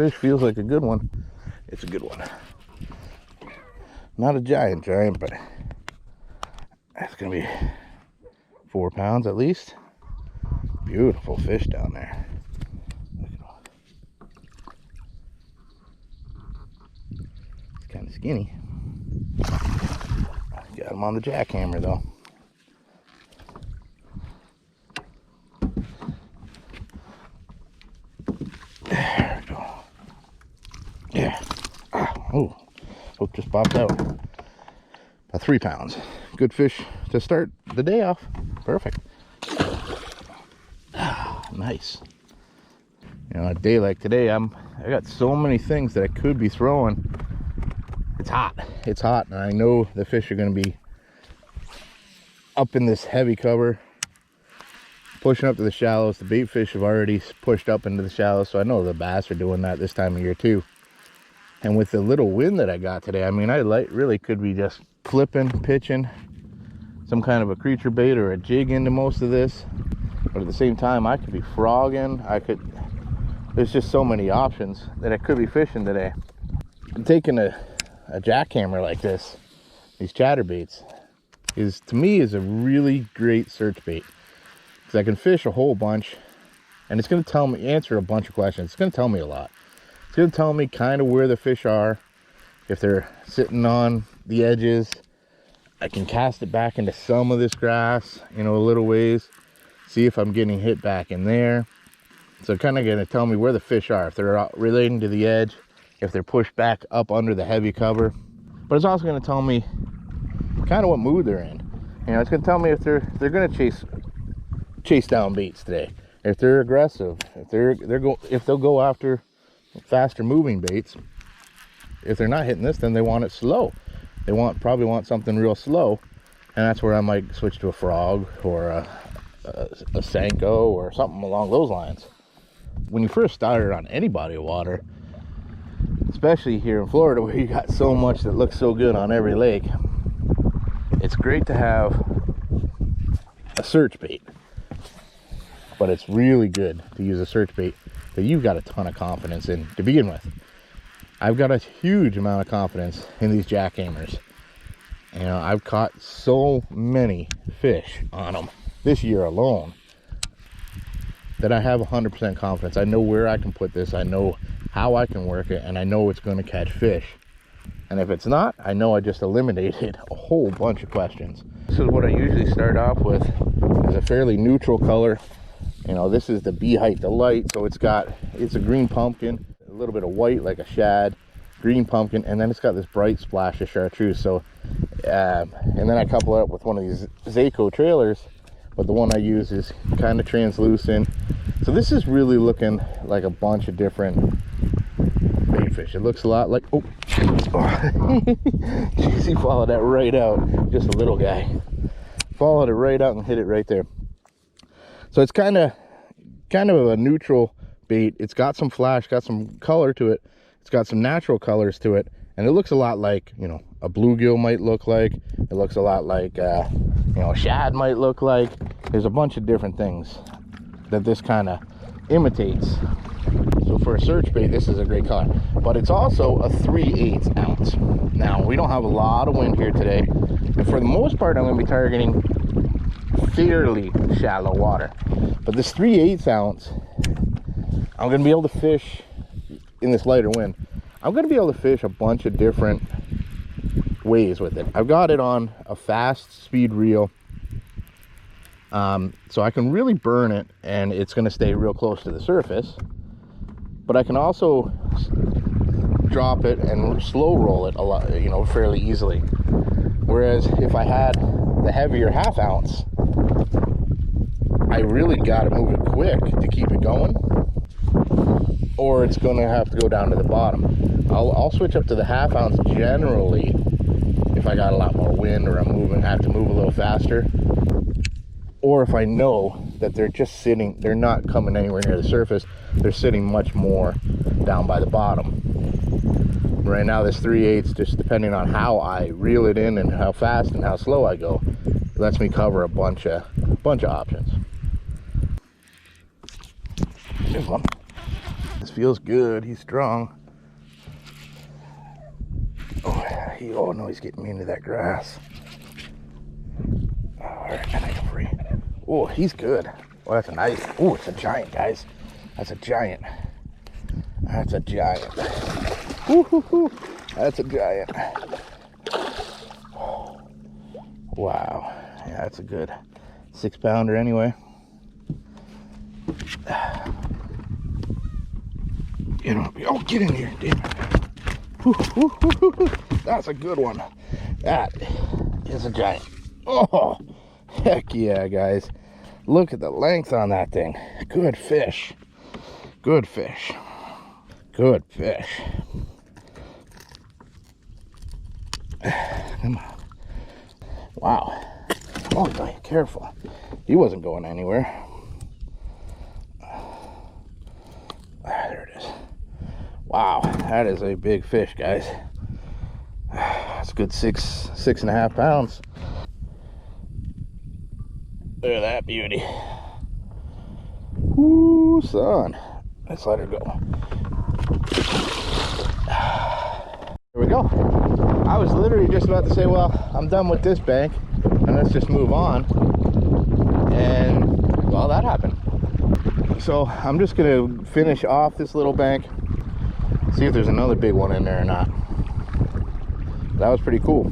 fish feels like a good one, it's a good one. Not a giant, but that's gonna be 4 pounds at least. Beautiful fish down there. It's kind of skinny. Got him on the jackhammer though. There we go. Yeah. Oh, hook just popped out. About 3 pounds. Good fish to start the day off. Perfect. Nice. You know, a day like today, I got so many things that I could be throwing. It's hot. It's hot, and I know the fish are going to be up in this heavy cover, pushing up to the shallows. The bait fish have already pushed up into the shallows, so I know the bass are doing that this time of year too. And with the little wind that I got today, I mean, I really could be just flipping, pitching some kind of a creature bait or a jig into most of this. But at the same time, I could be frogging. There's just so many options that I could be fishing today. I'm taking a jackhammer like this, these chatterbaits, to me is a really great search bait, because I can fish a whole bunch, and it's going to answer a bunch of questions. It's going to tell me a lot. It's going to tell me kind of where the fish are. If they're sitting on the edges, I can cast it back into some of this grass, you know, a little ways, see if I'm getting hit back in there. So kind of going to tell me where the fish are, if they're relating to the edge, if they're pushed back up under the heavy cover. But it's also going to tell me kind of what mood they're in. You know, it's going to tell me if they're going to chase down baits today, if they're aggressive, if they'll go after faster moving baits. If they're not hitting this, then they want it slow. They probably want something real slow, and that's where I might switch to a frog or a Senko or something along those lines. When you first started on any body of water, especially here in Florida where you got so much that looks so good on every lake, it's great to have a search bait, but it's really good to use a search bait that you've got a ton of confidence in to begin with. I've got a huge amount of confidence in these jackhammers. You know, I've caught so many fish on them this year alone that I have 100% confidence. I know where I can put this, I know how I can work it, and I know it's going to catch fish. And if it's not, I know I just eliminated a whole bunch of questions. This is what I usually start off with, is a fairly neutral color. You know, this is the Bee Height Delight, so it's a green pumpkin, a little bit of white like a shad, green pumpkin, and then it's got this bright splash of chartreuse. So and then I couple it up with one of these Zaco trailers, but the one I use is kind of translucent. So this is really looking like a bunch of different bait fish. It looks a lot like, oh jeez, he followed that right out. Just a little guy followed it right out and hit it right there. So it's kind of a neutral bait. It's got some flash, got some color to it. It's got some natural colors to it, and it looks a lot like, you know, a bluegill might look like. It looks a lot like you know, a shad might look like. There's a bunch of different things that this kind of imitates. So for a search bait, this is a great color. But it's also a 3/8 ounce. Now, we don't have a lot of wind here today, and for the most part, I'm going to be targeting fairly shallow water. But this 3/8 ounce, I'm going to be able to fish in this lighter wind. I'm going to be able to fish a bunch of different ways with it. I've got it on a fast speed reel, so I can really burn it and it's going to stay real close to the surface. But I can also drop it and slow roll it a lot, you know, fairly easily. Whereas if I had the heavier 1/2 ounce, I really got to move it quick to keep it going, or it's going to have to go down to the bottom. I'll switch up to the 1/2 ounce generally if I got a lot more wind, or I have to move a little faster, or if I know that they're just sitting, they're not coming anywhere near the surface, they're sitting much more down by the bottom. Right now this 3/8, just depending on how I reel it in and how fast and how slow I go, lets me cover a bunch of options. Here's one. This feels good. He's strong. Oh no, he's getting me into that grass. All right, and I can free. Oh, he's good. Oh, that's a nice. Oh, it's a giant, guys. That's a giant. That's a giant. Woo-hoo-hoo. That's a giant. Wow. Yeah, that's a good 6-pounder anyway. You know, oh, get in here, damn it. That's a good one. That is a giant. Oh, heck yeah, guys. Look at the length on that thing. Good fish. Good fish. Good fish. Come on. Wow. Oh, no, careful. He wasn't going anywhere. There it is. Wow, that is a big fish, guys. That's a good 6.5 pounds. Look at that beauty. Woo, son. Let's let her go. Here we go. I was literally just about to say, well, I'm done with this bank and let's just move on. And, well, that happened. So I'm just gonna finish off this little bank, see if there's another big one in there or not. That was pretty cool.